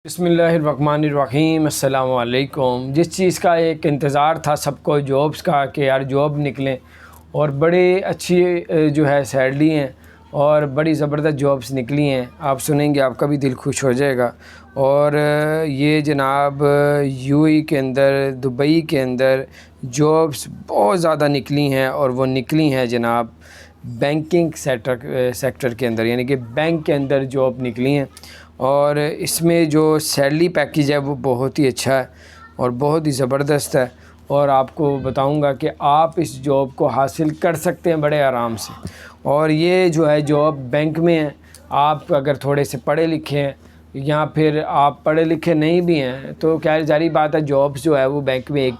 बिस्मिल्लाहिर्रहमानिर्रहीम अस्सलाम वालेकुम। जिस चीज़ का एक इंतज़ार था सबको, जॉब्स का, कि यार जॉब निकलें और बड़ी अच्छी जो है सैलरी हैं और बड़ी ज़बरदस्त जॉब्स निकली हैं। आप सुनेंगे आपका भी दिल खुश हो जाएगा। और ये जनाब यूएई के अंदर, दुबई के अंदर जॉब्स बहुत ज़्यादा निकली हैं और वो निकली हैं जनाब बैंकिंग सेक्टर के अंदर, यानी कि बैंक के अंदर जॉब निकली हैं। और इसमें जो सैलरी पैकेज है वो बहुत ही अच्छा है और बहुत ही ज़बरदस्त है। और आपको बताऊंगा कि आप इस जॉब को हासिल कर सकते हैं बड़े आराम से। और ये जो है जॉब बैंक में है। आप अगर थोड़े से पढ़े लिखे हैं या फिर आप पढ़े लिखे नहीं भी हैं तो क्या जारी बात है, जॉब्स जो है वो बैंक में एक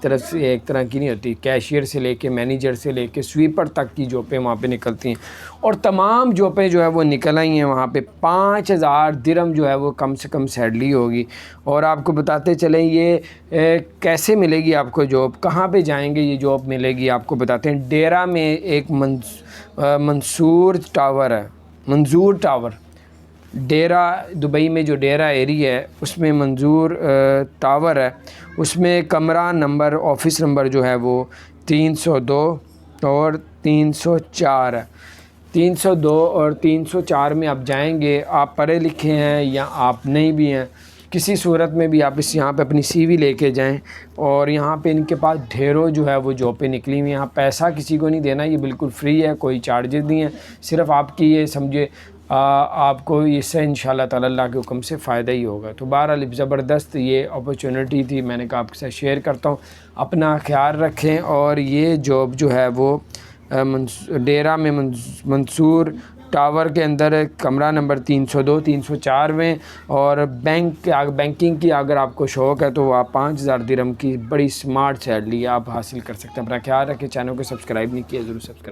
तरह की नहीं होती। कैशियर से लेके मैनेजर से लेके स्वीपर तक की जॉबें वहाँ पे निकलती हैं और तमाम जॉबें जो है वो निकल आई हैं वहाँ पे। 5,000 दिरहम जो है वो कम से कम सैलरी होगी। और आपको बताते चलें ये कैसे मिलेगी आपको जॉब, कहाँ पे जाएंगे ये जॉब मिलेगी, आपको बताते हैं। डेरा में एक मंसूर टावर, डेरा दुबई में जो डेरा एरिया है उसमें मंसूर टावर है। उसमें कमरा नंबर, ऑफिस नंबर जो है वो 302 और 304 है। 302 और 304 में आप जाएंगे। आप पढ़े लिखे हैं या आप नहीं भी हैं, किसी सूरत में भी आप यहाँ पे अपनी सीवी लेके जाएं। और यहाँ पे इनके पास ढेरों जो है वो जॉबें निकली हुई हैं। यहाँ पैसा किसी को नहीं देना, ये बिल्कुल फ्री है, कोई चार्जेस नहीं है। सिर्फ आपकी ये समझे आपको इससे इंशाल्लाह ताला अल्लाह के हुक्म से फ़ायदा ही होगा। तो बहरहाल ज़बरदस्त ये अपॉर्चुनिटी थी, मैंने कहा आपके साथ शेयर करता हूँ। अपना ख्याल रखें। और ये जॉब जो है वो डेरा में मंसूर टावर के अंदर कमरा नंबर 302 304 में। और बैंकिंग की अगर आपको शौक़ है तो आप 5,000 दिरहम की बड़ी स्मार्ट सैलरी आप हासिल कर सकते हैं। अपना ख्याल रखें। चैनल को सब्सक्राइब नहीं किया ज़रूर सब्सक्राइब।